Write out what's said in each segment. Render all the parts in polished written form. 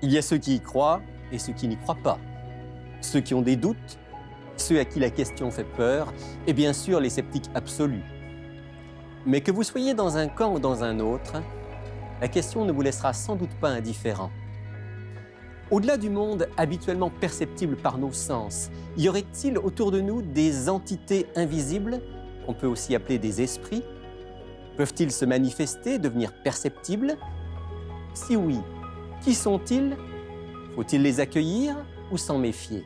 Il y a ceux qui y croient et ceux qui n'y croient pas. Ceux qui ont des doutes, ceux à qui la question fait peur, et bien sûr les sceptiques absolus. Mais que vous soyez dans un camp ou dans un autre, la question ne vous laissera sans doute pas indifférent. Au-delà du monde habituellement perceptible par nos sens, y aurait-il autour de nous des entités invisibles, qu'on peut aussi appeler des esprits? Peuvent-ils se manifester, devenir perceptibles? Si oui, qui sont-ils? Faut-il les accueillir ou s'en méfier?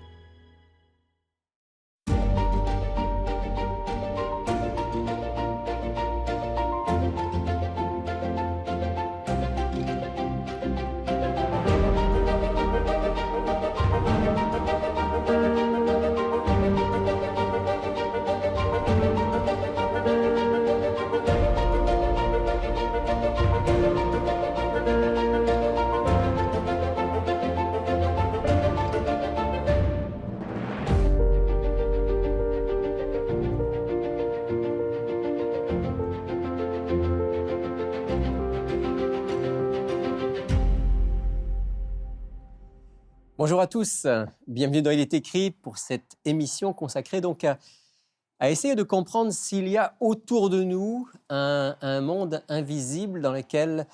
Bonjour à tous, bienvenue dans Il est écrit pour cette émission consacrée donc à essayer de comprendre s'il y a autour de nous un monde invisible dans lequel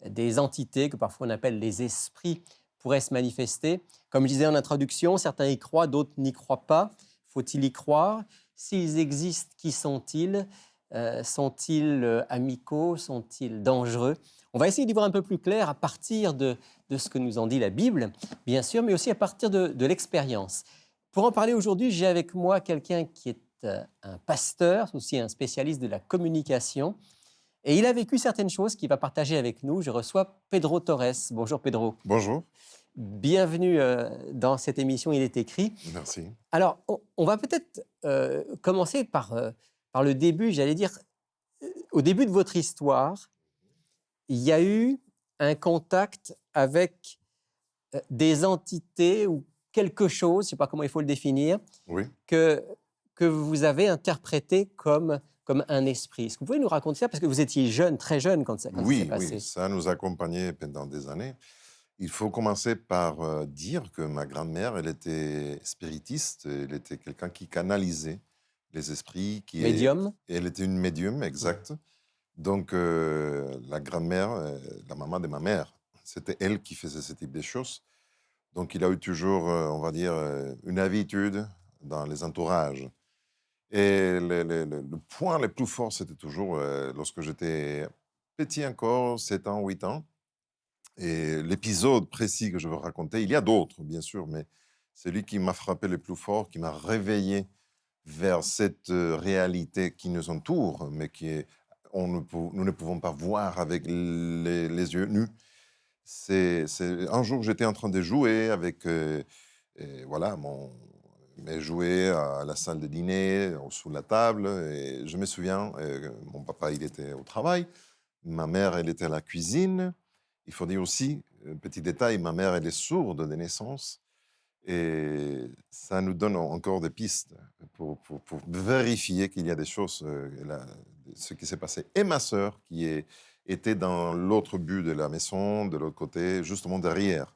des entités que parfois on appelle les esprits pourraient se manifester. Comme je disais en introduction, certains y croient, d'autres n'y croient pas. Faut-il y croire? S'ils existent, qui sont-ils? Sont-ils amicaux? Sont-ils dangereux? On va essayer d'y voir un peu plus clair à partir de ce que nous en dit la Bible, bien sûr, mais aussi à partir de l'expérience. Pour en parler aujourd'hui, j'ai avec moi quelqu'un qui est un pasteur, aussi un spécialiste de la communication, et il a vécu certaines choses qu'il va partager avec nous. Je reçois Pedro Torres. Bonjour Pedro. Bonjour. Bienvenue dans cette émission Il est écrit. Merci. Alors, on va peut-être commencer par le début, j'allais dire, au début de votre histoire, il y a eu un contact avec des entités ou quelque chose, je ne sais pas comment il faut le définir, Oui. que vous avez interprété comme un esprit. Est-ce que vous pouvez nous raconter ça? Parce que vous étiez jeune, très jeune quand ça s'est Oui, passé. oui, ça nous accompagnait pendant des années. Il faut commencer par dire que ma grand-mère, elle était spiritiste, elle était quelqu'un qui canalisait les esprits, Médium? elle était une médium, exact. Donc, la grand-mère, la maman de ma mère, c'était elle qui faisait ce type de choses. Donc, il a eu toujours, on va dire, une habitude dans les entourages. Et le point le plus fort, c'était toujours lorsque j'étais petit encore, 7 ans, 8 ans. Et l'épisode précis que je veux raconter, il y a d'autres, bien sûr, mais celui qui m'a frappé le plus fort, qui m'a réveillé vers cette réalité qui nous entoure, mais nous ne pouvons pas voir avec les yeux nus. Un jour, j'étais en train de jouer avec et voilà, mes jouets à la salle de dîner, sous la table. Et je me souviens, mon papa, il était au travail. Ma mère, elle était à la cuisine. Il faut dire aussi, petit détail, ma mère, elle est sourde de naissance. Et ça nous donne encore des pistes pour vérifier qu'il y a des choses, ce qui s'est passé. Et ma sœur, était dans l'autre but de la maison, de l'autre côté, justement derrière.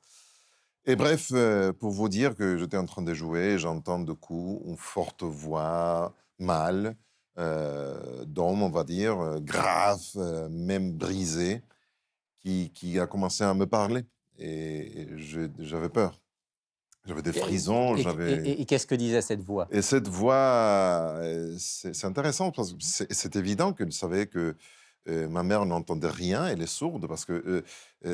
Et bref, pour vous dire que j'étais en train de jouer, j'entends de coups une forte voix mâle, d'homme, on va dire, grave, même brisée, qui a commencé à me parler. Et j'avais peur. J'avais des frissons, Et qu'est-ce que disait cette voix? Et cette voix, c'est intéressant parce que c'est évident qu'elle savait que ma mère n'entendait rien, elle est sourde, parce que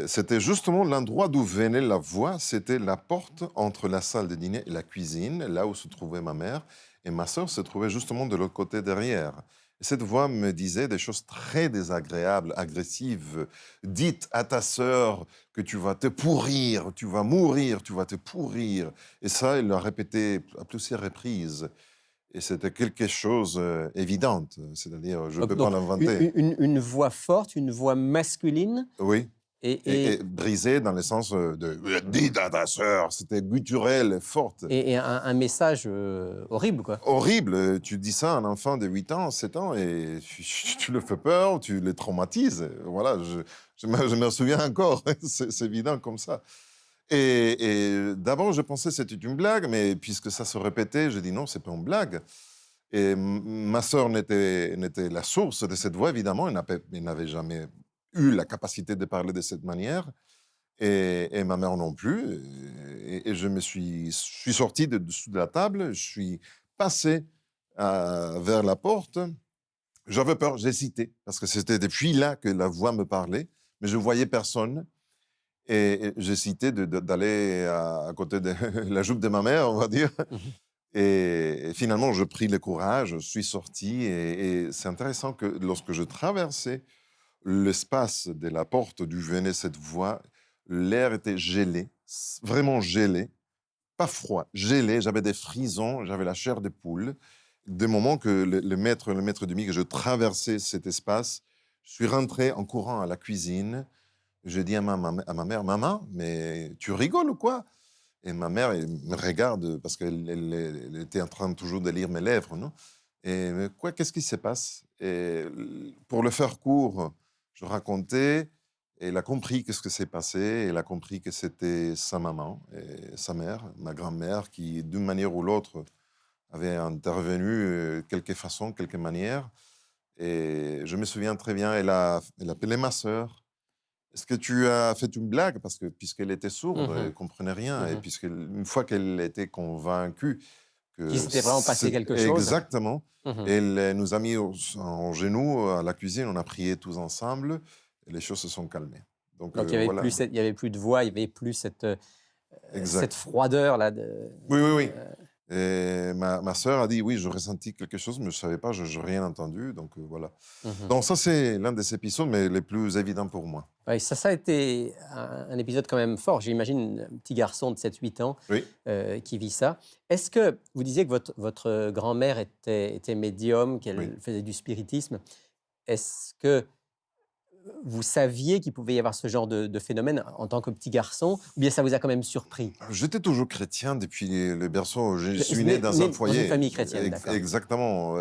c'était justement l'endroit d'où venait la voix, c'était la porte entre la salle de dîner et la cuisine, là où se trouvait ma mère, et ma sœur se trouvait justement de l'autre côté derrière. Et cette voix me disait des choses très désagréables, agressives. Dites à ta sœur que tu vas te pourrir, tu vas mourir, tu vas te pourrir. Et ça, elle l'a répété à plusieurs reprises. Et c'était quelque chose évident, c'est-à-dire, je ne peux pas Donc, l'inventer. une voix forte, une voix masculine, Oui, et, et brisé dans le sens de dis à ta sœur, c'était gutturel, forte. et un message horrible, quoi. Horrible, tu dis ça à un enfant de 8 ans, 7 ans, et tu le fais peur, tu le traumatises. Voilà, je me souviens encore, c'est évident comme ça. Et d'abord, je pensais que c'était une blague, mais puisque ça se répétait, je dis non, c'est pas une blague. Et ma sœur n'était la source de cette voix, évidemment. Elle n'avait jamais eu la capacité de parler de cette manière. Et ma mère non plus. Et je suis sorti de dessous de la table, je suis passé vers la porte. J'avais peur, j'hésitais, parce que c'était depuis là que la voix me parlait, mais je ne voyais personne. Et j'hésitais d'aller à côté de la jupe de ma mère, on va dire. Mhm. Et finalement, je pris le courage, je suis sorti. Et c'est intéressant que lorsque je traversais l'espace de la porte d'où venait cette voix, l'air était gelé, vraiment gelé, pas froid, gelé. J'avais des frisons, j'avais la chair de poule. Des moments que le maître demi, que je traversais cet espace, je suis rentré en courant à la cuisine. Je dis à ma mère, maman, mais tu rigoles ou quoi? Et ma mère elle me regarde parce qu'elle était en train toujours de lire mes lèvres, non? Et mais quoi, qu'est-ce qui se passe? Et pour le faire court, je racontais. Et elle a compris qu'est-ce que s'est passé. Elle a compris que c'était sa maman et sa mère, ma grand-mère, qui, d'une manière ou l'autre, avait intervenu quelque façon, quelque manière. Et je me souviens très bien, elle appelait ma sœur. Est-ce que tu as fait une blague? Parce que puisqu'elle était sourde, elle ne Mhm. comprenait rien. Et Mhm. puisqu'une fois qu'elle était convaincue Qu'il que s'était vraiment passé c'est quelque chose. exactement, Mhm. elle nous a mis en genoux à la cuisine, on a prié tous ensemble et les choses se sont calmées. Donc Donc il y avait voilà, plus, il y avait plus de voix, il y avait plus cette exact. froideur là. Oui, oui, oui. Et ma sœur a dit oui, je ressentis quelque chose, mais je ne savais pas, je n'ai rien entendu. Donc voilà. Mhm. Donc ça, c'est l'un des épisodes, mais les plus évidents pour moi. Ouais, ça a été un épisode quand même fort. J'imagine un petit garçon de 7 8 ans Oui. qui vit ça. Est-ce que vous disiez que votre grand-mère était médium, Oui. qu'elle faisait du spiritisme? Est-ce que vous saviez qu'il pouvait y avoir ce genre de phénomène en tant que petit garçon, ou bien ça vous a quand même surpris? J'étais toujours chrétien depuis le berceau. Je Vous suis êtes né dans un né dans une foyer. famille chrétienne, d'accord. Exactement.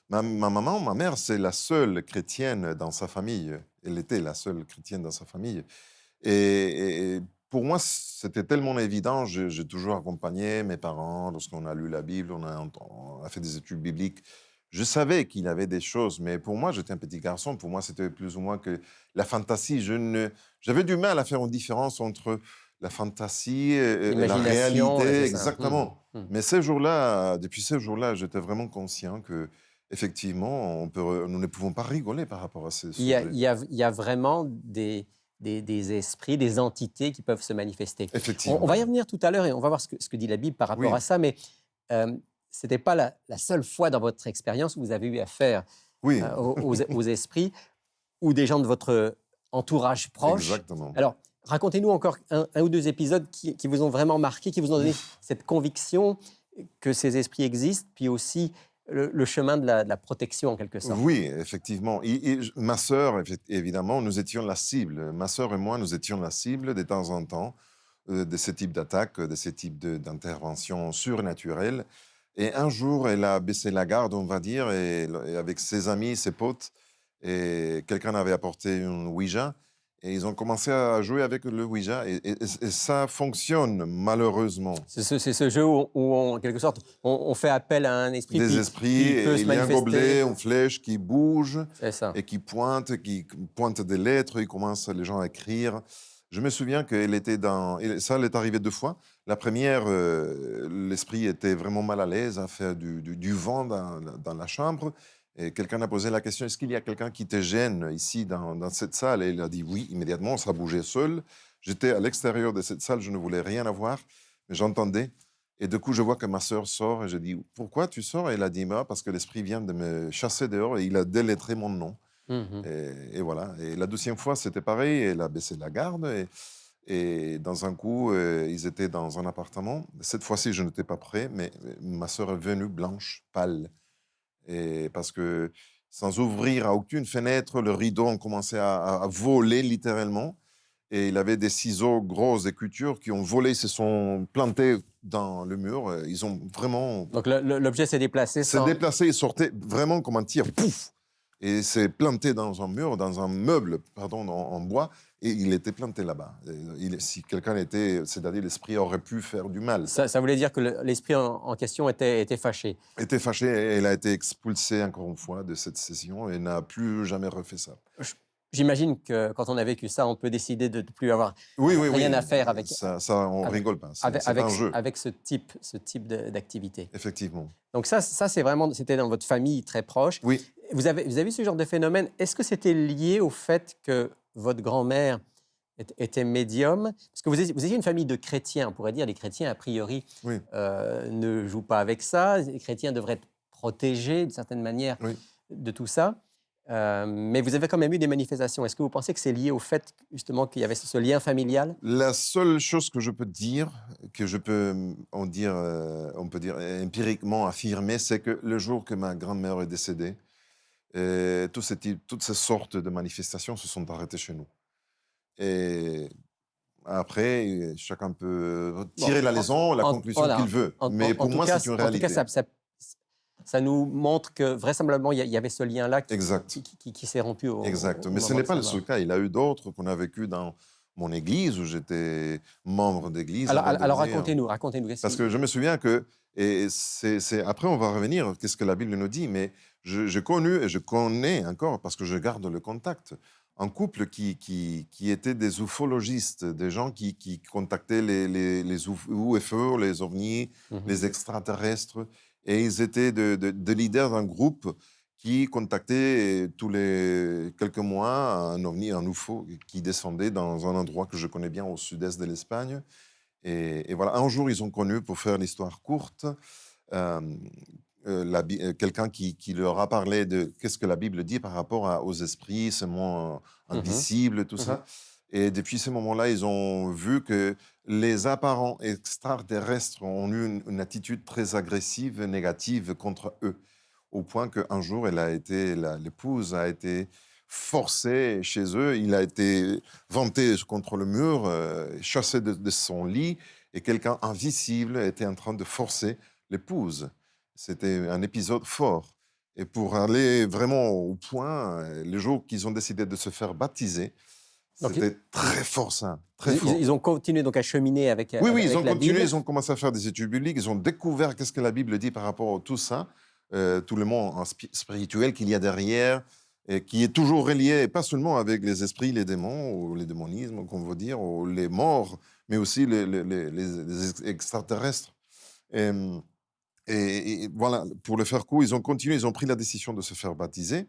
Ma maman, ma mère, c'est la seule chrétienne dans sa famille. Elle était la seule chrétienne dans sa famille. Et pour moi, c'était tellement évident. J'ai toujours accompagné mes parents lorsqu'on a lu la Bible, on a fait des études bibliques. Je savais qu'il y avait des choses, mais pour moi, j'étais un petit garçon. Pour moi, c'était plus ou moins que la fantaisie. J'avais du mal à faire une différence entre la fantaisie et la L'imagination, réalité, c'est ça. Mhm, exactement. mhm. Mais ces jours-là, depuis ces jours-là, j'étais vraiment conscient que, effectivement, nous ne pouvons pas rigoler par rapport à ces Il y a, sujets. il y a- il y a vraiment des esprits, des entités qui peuvent se manifester. On va y Effectivement. revenir tout à l'heure et on va voir ce que dit la Bible par rapport Oui, à ça, mais ce n'était pas la seule fois dans votre expérience où vous avez eu affaire oui, aux esprits ou des gens de votre entourage proche. exactement. Alors, racontez-nous encore un ou deux épisodes qui vous ont vraiment marqué, qui vous ont donné Ouf. cette conviction que ces esprits existent, puis aussi le chemin de la protection en quelque sorte. Oui, effectivement. Ma sœur, évidemment, nous étions la cible. Ma sœur et moi, nous étions la cible de temps en temps de ce type d'attaque, de ce type d'intervention surnaturelle. Et un jour, elle a baissé la garde, on va dire, et avec ses amis, ses potes, et quelqu'un avait apporté une Ouija, et ils ont commencé à jouer avec le Ouija, et ça fonctionne, malheureusement. C'est ce jeu où en quelque sorte, on fait appel à un esprit, Des puis esprits, il peut et se il y a un manifester. gobelet, une flèche qui bouge C'est ça. et qui pointe des lettres, ils commencent les gens à écrire. Je me souviens qu'elle était et ça, elle est arrivé 2 fois. La première, l'esprit était vraiment mal à l'aise à faire du vent dans la chambre. Et quelqu'un a posé la question, est-ce qu'il y a quelqu'un qui te gêne ici dans cette salle? Et il a dit oui, immédiatement, ça bougeait seul. J'étais à l'extérieur de cette salle, je ne voulais rien avoir, mais j'entendais. Et du coup, je vois que ma sœur sort et je dis, pourquoi tu sors? Et elle a dit, bah, parce que l'esprit vient de me chasser dehors et il a délettré mon nom. Mhm. Et voilà. Et la deuxième fois, c'était pareil. Elle a baissé la garde. Et dans un coup, ils étaient dans un appartement. Cette fois-ci, je n'étais pas prêt, mais ma sœur est venue blanche, pâle. Et parce que sans ouvrir à aucune fenêtre, le rideau a commencé à voler littéralement. Et il avait des ciseaux grosses et couture qui ont volé, se sont plantés dans le mur. Ils ont vraiment Donc l'objet s'est déplacé se sans. déplacé et sortait vraiment comme un tir. Pouf! et s'est planté dans un mur, dans un meuble, pardon, en bois, et il était planté là-bas. Si quelqu'un était, c'est-à-dire l'esprit aurait pu faire du mal. Ça voulait dire que l'esprit en question était fâché. Était fâché, et elle a été expulsée encore une fois de cette session et n'a plus jamais refait ça. J'imagine que quand on a vécu ça, on peut décider de ne plus avoir Oui, rien à faire avec, ça on rigole pas, c'est avec, pas un jeu. avec ce type d'activité. Effectivement. Donc ça c'était dans votre famille très proche. Oui. Vous avez vu ce genre de phénomène. Est-ce que c'était lié au fait que votre grand-mère était médium? Parce que vous étiez une famille de chrétiens, on pourrait dire. Les chrétiens, a priori, Oui. ne jouent pas avec ça. Les chrétiens devraient être protégés, d'une certaine manière, Oui. de tout ça. Mais vous avez quand même eu des manifestations. Est-ce que vous pensez que c'est lié au fait, justement, qu'il y avait ce lien familial? La seule chose que je peux dire, que je peux on peut dire empiriquement affirmer, c'est que le jour que ma grand-mère est décédée, toutes ces sortes de manifestations se sont arrêtées chez nous. Et après, chacun peut tirer la leçon, la conclusion voilà. qu'il veut. Mais pour moi, c'est une réalité. En tout cas, ça nous montre que vraisemblablement, il y avait ce lien-là Exact. qui s'est rompu au Exact. au Mais ce moment n'est de pas sa le seul mort. cas. Il y a eu d'autres qu'on a vécu dans mon église, où j'étais membre d'église. Alors racontez-nous. Parce que je me souviens que, et après on va revenir, qu'est-ce que la Bible nous dit, mais j'ai connu et je connais encore, parce que je garde le contact, un couple qui étaient des ufologistes, des gens qui contactaient les UFO, les ovnis, les extraterrestres, et ils étaient de leaders d'un groupe qui contactait tous les quelques mois un ovni, un UFO qui descendait dans un endroit que je connais bien au sud-est de l'Espagne. Et voilà, un jour, ils ont connu, pour faire l'histoire courte, quelqu'un qui leur a parlé de qu'est-ce que la Bible dit par rapport aux esprits, ce monde invisible, tout ça. Et depuis ce moment-là, ils ont vu que les apparents extraterrestres ont eu une attitude très agressive, négative contre eux, au point qu'un jour, l'épouse a été forcée chez eux, il a été vanté contre le mur, chassé de son lit, et quelqu'un invisible était en train de forcer l'épouse. C'était un épisode fort. Et pour aller vraiment au point, le jour qu'ils ont décidé de se faire baptiser, Donc, c'était très fort ça, très fort. Ils ont continué donc à cheminer avec Oui, avec ils ont la continué, Bible. ils ont commencé à faire des études bibliques, ils ont découvert qu'est-ce que la Bible dit par rapport à tout ça, tout le monde spirituel qu'il y a derrière, et qui est toujours relié, pas seulement avec les esprits, les démons, ou les démonismes, qu'on veut dire, ou les morts, mais aussi les extraterrestres. Et voilà, pour le faire court, ils ont continué, ils ont pris la décision de se faire baptiser.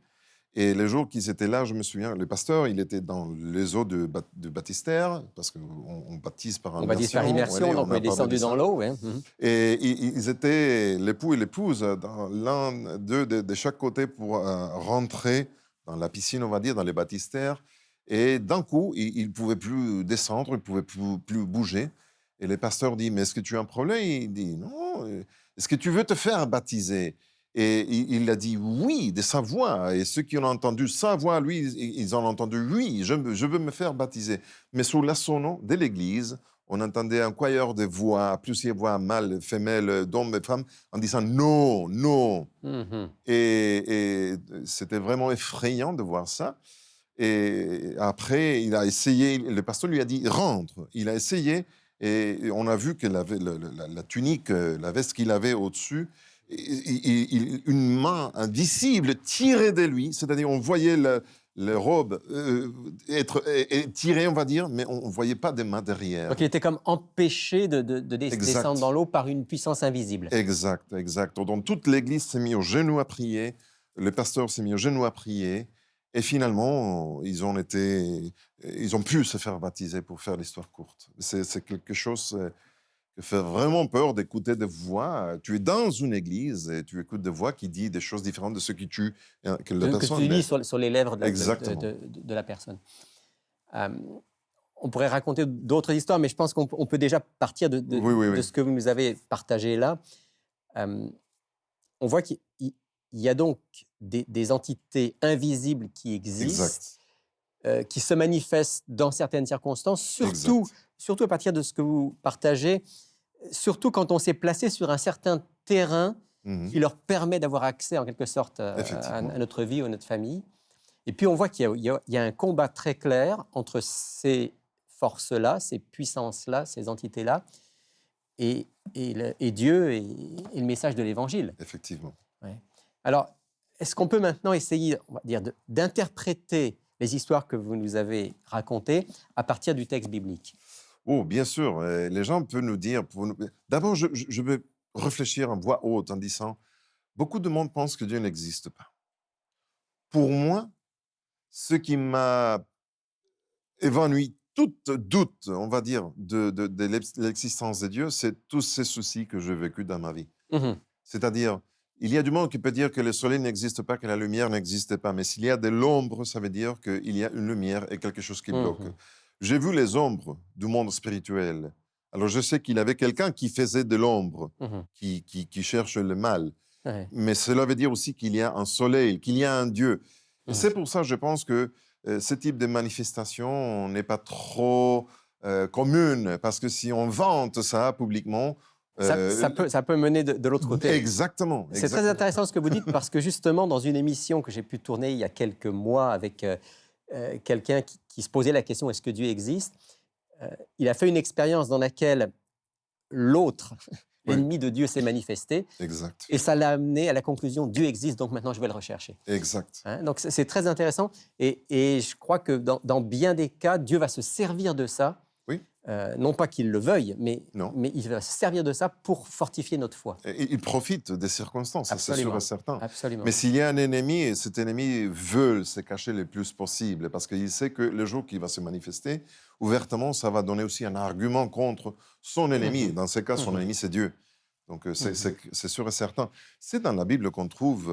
Et les jours qu'ils étaient là, je me souviens, le pasteur, il était dans les eaux de baptistère, parce qu'on baptise par immersion. On baptise par immersion, Ouais, donc on est descendu dans l'eau. Ouais. Et ils étaient, l'époux et l'épouse, l'un d'eux de chaque côté pour rentrer dans la piscine, on va dire, dans les baptistères. Et d'un coup, ils ne pouvaient plus descendre, ils ne pouvaient plus bouger. Et le pasteur dit, mais est-ce que tu as un problème? Il dit, non, est-ce que tu veux te faire baptiser? Et il a dit oui, de sa voix. Et ceux qui ont entendu sa voix, lui, ils ont entendu oui, je veux me faire baptiser. Mais sous l'assonant de l'église, on entendait un choeur de voix, plusieurs voix mâles, femelles, d'hommes et femmes, en disant non, non. Et c'était vraiment effrayant de voir ça. Et après, il a essayé, le pasteur lui a dit rentre. Il a essayé, et on a vu que la tunique, la veste qu'il avait au-dessus, une main invisible tirait de lui, c'est-à-dire on voyait la robe être tirée, on va dire, mais on ne voyait pas des mains derrière. Donc il était comme empêché de descendre dans l'eau par une puissance invisible. Exact, exact. Donc toute l'église s'est mise au genou à prier, le pasteur s'est mis au genou à prier, et finalement, ils ont pu se faire baptiser, pour faire l'histoire courte. C'est quelque chose qui fait vraiment peur d'écouter des voix. Tu es dans une église et tu écoutes des voix qui disent des choses différentes de ce que la personne... Que tu lis sur les lèvres de la personne. On pourrait raconter d'autres histoires, mais je pense qu'on peut déjà partir de ce que vous nous avez partagé là. On voit qu'il y a donc des entités invisibles qui existent, qui se manifestent dans certaines circonstances, surtout à partir de ce que vous partagez, surtout quand on s'est placé sur un certain terrain Mhm. qui leur permet d'avoir accès en quelque sorte à Effectivement. notre vie ou à notre famille. Et puis on voit qu'il y a un combat très clair entre ces forces-là, ces puissances-là, ces entités-là, et Dieu et le message de l'Évangile. Effectivement. Ouais. Alors, est-ce qu'on peut maintenant essayer, on va dire, d'interpréter les histoires que vous nous avez racontées à partir du texte biblique? Oh, bien sûr, les gens peuvent nous dire... D'abord, je vais réfléchir en voix haute en disant, beaucoup de monde pense que Dieu n'existe pas. Pour moi, ce qui m'a évanoui tout doute, on va dire, de l'existence de Dieu, c'est tous ces soucis que j'ai vécus dans ma vie. Mhm, C'est-à-dire, il y a du monde qui peut dire que le soleil n'existe pas, que la lumière n'existe pas, mais s'il y a de l'ombre, ça veut dire qu'il y a une lumière et quelque chose qui bloque. mhm, J'ai vu les ombres du monde spirituel. Alors je sais qu'il y avait quelqu'un qui faisait de l'ombre, mhm. qui cherche le mal, Ouais, mais cela veut dire aussi qu'il y a un soleil, qu'il y a un Dieu. Et mhm. c'est pour ça, je pense que ce type de manifestation n'est pas trop commune, parce que si on vante ça publiquement, euh, Ça peut mener de l'autre côté. exactement, C'est très exactement. intéressant ce que vous dites parce que justement, dans une émission que j'ai pu tourner il y a quelques mois avec quelqu'un qui se posait la question est-ce que Dieu existe, il a fait une expérience dans laquelle l'autre, Oui, l'ennemi de Dieu, s'est manifesté exact, et ça l'a amené à la conclusion Dieu existe, donc maintenant je vais le rechercher. exact. Hein, donc c'est très intéressant et je crois que dans bien des cas, Dieu va se servir de ça, Oui, non pas qu'il le veuille, non. mais il va se servir de ça pour fortifier notre foi. Et il profite des circonstances, ça, c'est sûr et Absolument, certain. absolument. Mais s'il y a un ennemi, et cet ennemi veut se cacher le plus possible, parce qu'il sait que le jour qu'il va se manifester, ouvertement, ça va donner aussi un argument contre son ennemi. Mhm, Dans ce cas, son mhm, ennemi, c'est Dieu. Donc, mhm. c'est sûr et certain. C'est dans la Bible qu'on trouve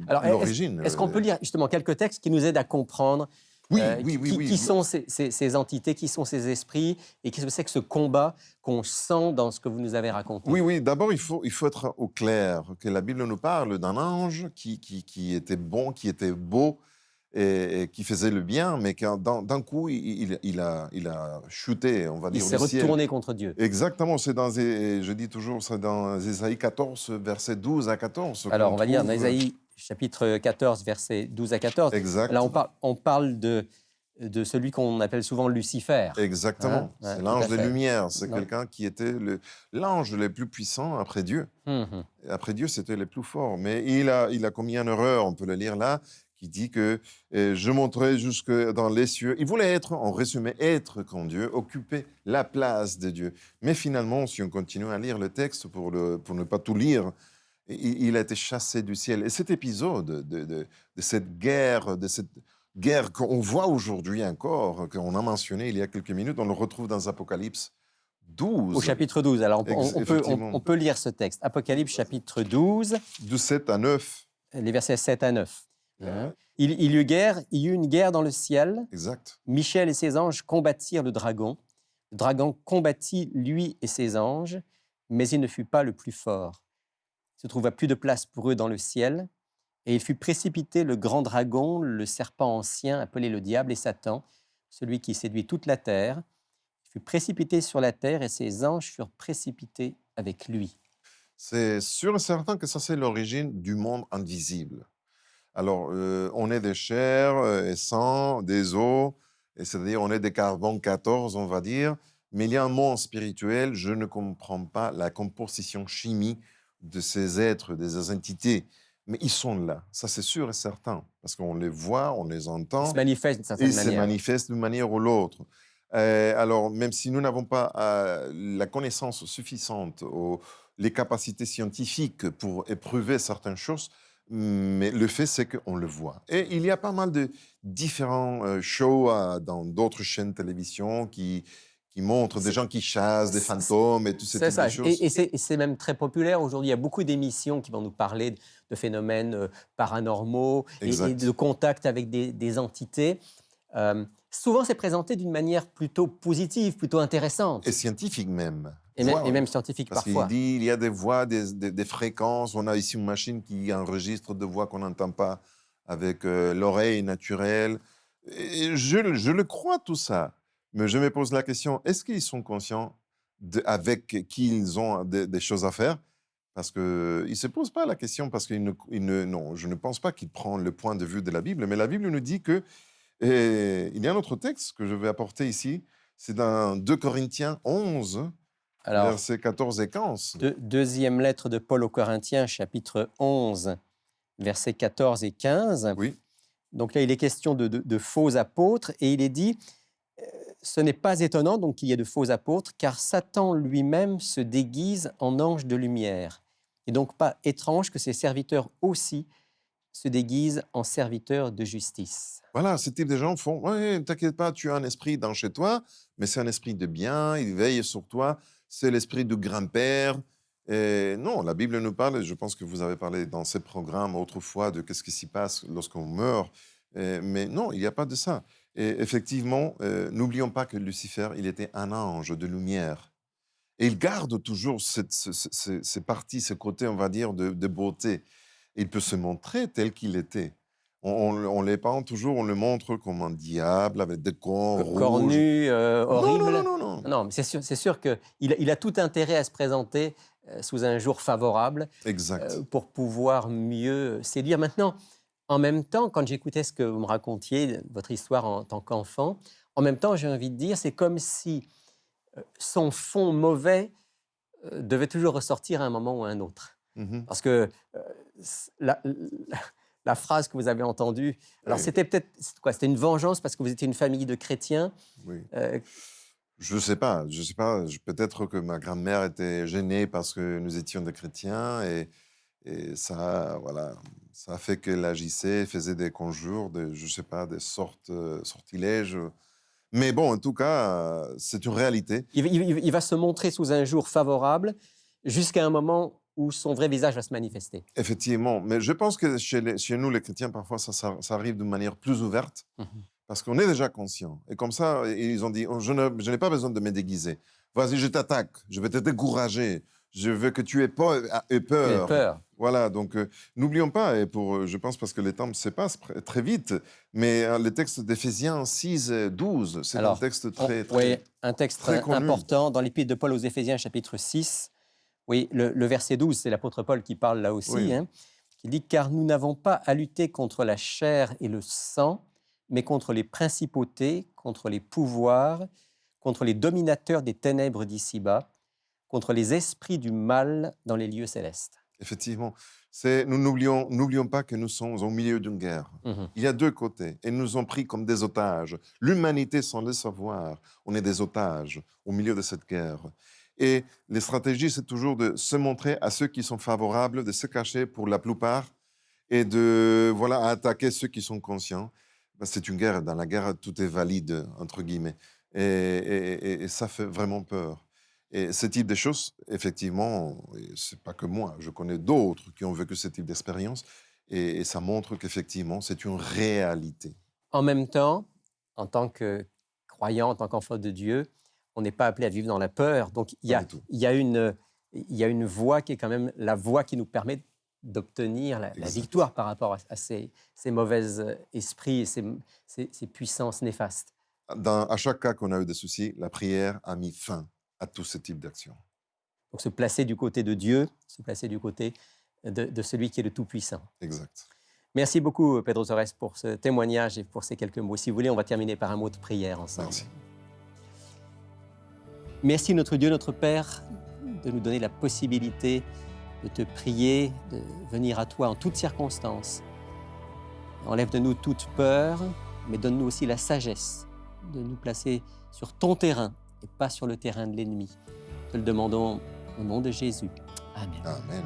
Alors, l'origine. est-ce qu'on peut lire justement quelques textes qui nous aident à comprendre Oui, oui, oui, oui. qui sont ces entités, qui sont ces esprits, et qu'est-ce que c'est que ce combat qu'on sent dans ce que vous nous avez raconté? Oui, oui. D'abord, il faut être au clair que la Bible nous parle d'un ange qui était bon, qui était beau et qui faisait le bien, mais d'un coup, il a chuté, on va Il dire, s'est du ciel. retourné contre Dieu. Exactement, je dis toujours, c'est dans Ésaïe 14, versets 12 à 14 Alors, qu'on on va lire dans trouve... Ésaïe chapitre 14, versets 12 à 14. Là, Exact, on parle de celui qu'on appelle souvent Lucifer. Hein? exactement. Ouais, C'est tout l'ange à de fait. lumière. C'est Non. quelqu'un qui était l'ange le plus puissant après Dieu. Mhm. Après Dieu, c'était le plus fort. Mais il a commis une erreur, on peut le lire là, qui dit que je monterai jusque dans les cieux. Il voulait être, en résumé, être comme Dieu, occuper la place de Dieu. Mais finalement, si on continue à lire le texte pour ne pas tout lire, il a été chassé du ciel. Et cet épisode de cette guerre qu'on voit aujourd'hui encore, qu'on a mentionné il y a quelques minutes, on le retrouve dans Apocalypse Au 12, chapitre 12. Alors, effectivement, on peut lire ce texte. Apocalypse chapitre 12, de 7 à 9. les versets 7 à 9. Hein. Ouais, Il y eut une guerre dans le ciel. exact. Michel et ses anges combattirent le dragon. Le dragon combattit lui et ses anges, mais il ne fut pas le plus fort. Il se trouva plus de place pour eux dans le ciel, et il fut précipité le grand dragon, le serpent ancien, appelé le diable et Satan, celui qui séduit toute la terre. Il fut précipité sur la terre, et ses anges furent précipités avec lui. C'est sûr et certain que ça, c'est l'origine du monde invisible. Alors, on est des chairs et sang, des os, et c'est-à-dire on est des carbone 14, on va dire, mais il y a un monde spirituel, je ne comprends pas la composition chimique de ces êtres, de ces entités, mais ils sont là, ça c'est sûr et certain, parce qu'on les voit, on les Il se entend, manifeste d'une et certaine ils se manière. manifestent d'une manière ou l'autre. Alors, même si nous n'avons pas la connaissance suffisante ou les capacités scientifiques pour éprouver certaines choses, mais le fait, c'est qu'on le voit. Et il y a pas mal de différents shows dans d'autres chaînes de télévision qui montrent des C'est gens qui chassent des c'est- fantômes et tout ce c'est type de ça. choses. Et c'est même très populaire aujourd'hui. Il y a beaucoup d'émissions qui vont nous parler de phénomènes paranormaux et Exact. de contact avec des entités. Souvent, c'est présenté d'une manière plutôt positive, plutôt Et intéressante, scientifique même. et Voix. même scientifique Parce qu'il parfois. dit il y a des voix, des fréquences. On a ici une machine qui enregistre des voix qu'on n'entend pas avec l'oreille naturelle. Et je le crois tout ça. Mais je me pose la question, est-ce qu'ils sont conscients avec qui ils ont des choses à faire? Parce qu'il ne se pose pas la question, parce non, je ne pense pas qu'il prend le point de vue de la Bible, mais la Bible nous dit que, et il y a un autre texte que je vais apporter ici, c'est dans 2 Corinthiens 11, Alors, versets 14 et 15. deuxième lettre de Paul aux Corinthiens, chapitre 11, versets 14 et 15. Oui, Donc là, il est question de faux apôtres et il est dit, ce n'est pas étonnant donc qu'il y ait de faux apôtres, car Satan lui-même se déguise en ange de lumière. Et donc pas étrange que ses serviteurs aussi se déguisent en serviteurs de justice. voilà, ce type de gens font, ouais, t'inquiète pas, tu as un esprit dans chez toi, mais c'est un esprit de bien, il veille sur toi, c'est l'esprit du grand-père. Et non, la Bible nous parle, et je pense que vous avez parlé dans ces programmes autrefois de qu'est-ce qui s'y passe lorsqu'on meurt, mais non, il n'y a pas de ça. Et effectivement, n'oublions pas que Lucifer, il était un ange de lumière. Et il garde toujours ces parties, ce côté, on va dire, de beauté. Il peut se montrer tel qu'il était. On les peint toujours, on le montre comme un diable avec des cornes rouges. Cornu, Non, non, horrible. non, non, non. Non, mais c'est sûr qu'il il a tout intérêt à se présenter sous un jour favorable Exact. pour pouvoir mieux séduire. Maintenant, en même temps, quand j'écoutais ce que vous me racontiez, votre histoire en tant qu'enfant, en même temps, j'ai envie de dire, c'est comme si son fond mauvais devait toujours ressortir à un moment ou à un autre. Mhm. Parce que la, la phrase que vous avez entendue, alors Oui, c'était peut-être quoi? C'était une vengeance parce que vous étiez une famille de chrétiens. oui. euh, Je ne sais pas. Je sais pas. Peut-être que ma grand-mère était gênée parce que nous étions des chrétiens et ça, voilà, ça a fait qu'elle agissait, faisait des conjures, je ne sais pas, des sortes sortilèges. Mais bon, en tout cas, c'est une réalité. il va se montrer sous un jour favorable jusqu'à un moment où son vrai visage va se manifester. Effectivement, mais je pense que chez nous, les chrétiens, parfois, ça arrive d'une manière plus ouverte, parce qu'on est déjà conscient. Et comme ça, ils ont dit, oh, je n'ai pas besoin de me déguiser. Vas-y, je t'attaque, je vais te décourager, je veux que tu aies peur. Tu aies peur. Voilà, donc n'oublions pas, et je pense parce que les temps se passent très vite, mais le texte d'Éphésiens 6, 12, c'est un Alors, texte très oui, un texte très connu. important dans l'épître de Paul aux Éphésiens, chapitre 6. Oui, le verset 12, c'est l'apôtre Paul qui parle là aussi, Oui. Qui dit « Car nous n'avons pas à lutter contre la chair et le sang, mais contre les principautés, contre les pouvoirs, contre les dominateurs des ténèbres d'ici-bas, contre les esprits du mal dans les lieux célestes. » Effectivement, nous n'oublions pas que nous sommes au milieu d'une guerre. Il y a deux côtés, et ils nous ont pris comme des otages. L'humanité, sans le savoir, on est des otages au milieu de cette guerre. Et les stratégies, c'est toujours de se montrer à ceux qui sont favorables, de se cacher pour la plupart, et de attaquer ceux qui sont conscients. C'est une guerre. Dans la guerre, tout est valide, entre guillemets. Et ça fait vraiment peur. Et ce type de choses, effectivement, c'est pas que moi, je connais d'autres qui ont vécu ce type d'expérience, et ça montre qu'effectivement, c'est une réalité. En même temps, en tant que croyant, en tant qu'enfant de Dieu, on n'est pas appelé à vivre dans la peur. Donc, il y a une voie qui est quand même la voie qui nous permet d'obtenir la victoire par rapport à ces mauvais esprits et ces puissances néfastes. À chaque cas qu'on a eu des soucis, la prière a mis fin à tout ce type d'action. Donc, se placer du côté de Dieu, se placer du côté de celui qui est le Tout-Puissant. Exact. Merci beaucoup, Pedro Torres, pour ce témoignage et pour ces quelques mots. Si vous voulez, on va terminer par un mot de prière ensemble. Merci. Merci, notre Dieu, notre Père, de nous donner la possibilité de te prier, de venir à toi en toutes circonstances. Enlève de nous toute peur, mais donne-nous aussi la sagesse de nous placer sur ton terrain et pas sur le terrain de l'ennemi. Te le demandons au nom de Jésus. Amen. Amen.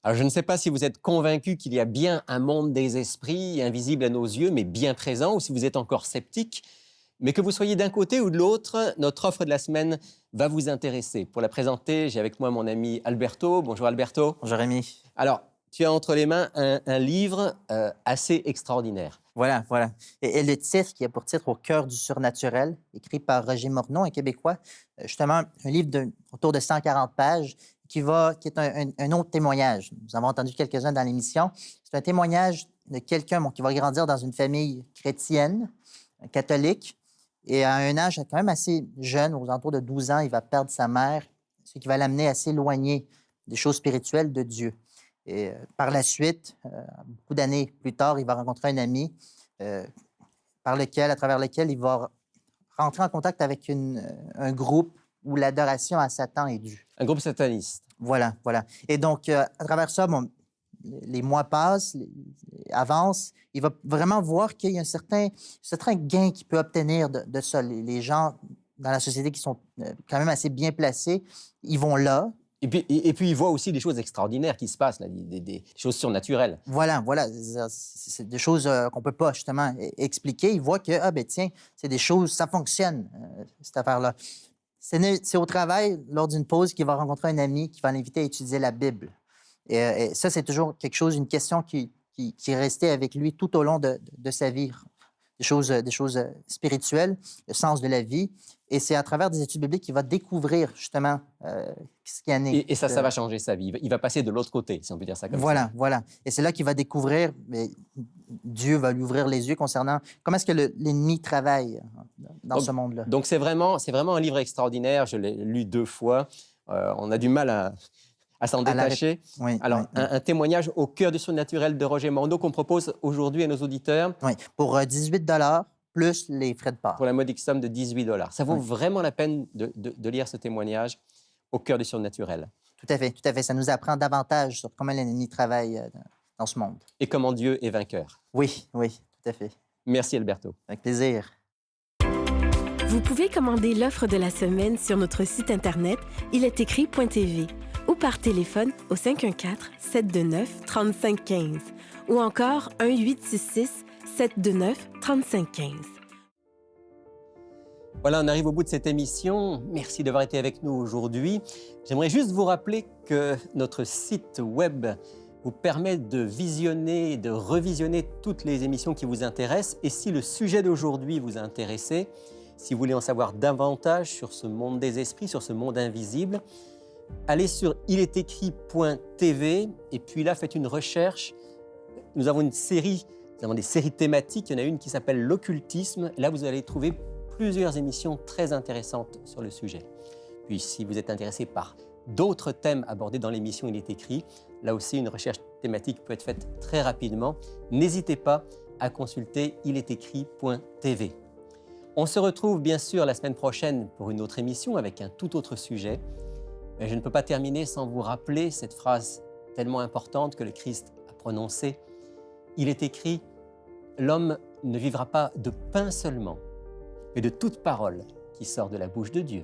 Alors, je ne sais pas si vous êtes convaincu qu'il y a bien un monde des esprits, invisible à nos yeux, mais bien présent, ou si vous êtes encore sceptique. Mais que vous soyez d'un côté ou de l'autre, notre offre de la semaine va vous intéresser. Pour la présenter, j'ai avec moi mon ami Alberto. Bonjour Alberto. Bonjour Rémi. Alors, tu as entre les mains un livre assez extraordinaire. Voilà, voilà. Et le titre qui a pour titre Au cœur du surnaturel, écrit par Roger Morneau, un Québécois, justement, un livre autour de 140 pages qui est un autre témoignage. Nous avons entendu quelques-uns dans l'émission. C'est un témoignage de quelqu'un qui va grandir dans une famille chrétienne, catholique, et à un âge quand même assez jeune, aux alentours de 12 ans, il va perdre sa mère, ce qui va l'amener à s'éloigner des choses spirituelles de Dieu. Et par la suite, beaucoup d'années plus tard, il va rencontrer un ami euh, à travers lequel il va rentrer en contact avec un groupe où l'adoration à Satan est due. Un groupe sataniste. Voilà, voilà. Et donc, à travers ça, bon, les mois passent, avancent. Il va vraiment voir qu'il y a un certain gain qu'il peut obtenir de ça. Les gens dans la société qui sont quand même assez bien placés, ils vont là. Et puis, il voit aussi des choses extraordinaires qui se passent, là, des choses surnaturelles. Voilà, voilà. C'est des choses qu'on ne peut pas justement expliquer. Il voit que, ah ben tiens, c'est des choses, ça fonctionne, cette affaire-là. C'est au travail, lors d'une pause, qu'il va rencontrer un ami qui va l'inviter à étudier la Bible. Et ça, c'est toujours quelque chose, une question qui est restée avec lui tout au long de sa vie. Des choses spirituelles, le sens de la vie. Et c'est à travers des études bibliques qu'il va découvrir justement ce qui en est. Et ça va changer sa vie. Il va passer de l'autre côté, si on peut dire ça comme ça. Voilà, voilà. Et c'est là qu'il va découvrir, mais Dieu va lui ouvrir les yeux concernant comment est-ce que l'ennemi travaille dans ce monde-là. Donc c'est vraiment un livre extraordinaire. Je l'ai lu 2 fois. On a du mal à s'en détacher. Oui, Alors, oui, un témoignage au cœur du surnaturel de Roger Morneau qu'on propose aujourd'hui à nos auditeurs oui. Pour 18 plus les frais de port. pour la modique somme de 18 $. Ça vaut vraiment la peine de lire ce témoignage au cœur du surnaturel. Tout à fait, tout à fait. Ça nous apprend davantage sur comment l'ennemi travaille dans ce monde. Et comment Dieu est vainqueur. Oui, oui, tout à fait. Merci Alberto. Avec plaisir. Vous pouvez commander l'offre de la semaine sur notre site internet ilestécrit.tv ou par téléphone au 514-729-3515 ou encore 1-866-729-3515. Voilà, on arrive au bout de cette émission. Merci d'avoir été avec nous aujourd'hui. J'aimerais juste vous rappeler que notre site web vous permet de visionner, de revisionner toutes les émissions qui vous intéressent. Et si le sujet d'aujourd'hui vous a intéressé, si vous voulez en savoir davantage sur ce monde des esprits, sur ce monde invisible, allez sur ilestécrit.tv et puis là, faites une recherche. Nous avons des séries thématiques. Il y en a une qui s'appelle l'occultisme. Là, vous allez trouver plusieurs émissions très intéressantes sur le sujet. Puis, si vous êtes intéressé par d'autres thèmes abordés dans l'émission Il est écrit, là aussi, une recherche thématique peut être faite très rapidement. N'hésitez pas à consulter ilestécrit.tv. On se retrouve bien sûr la semaine prochaine pour une autre émission avec un tout autre sujet. Mais je ne peux pas terminer sans vous rappeler cette phrase tellement importante que le Christ a prononcée. Il est écrit « L'homme ne vivra pas de pain seulement, mais de toute parole qui sort de la bouche de Dieu. »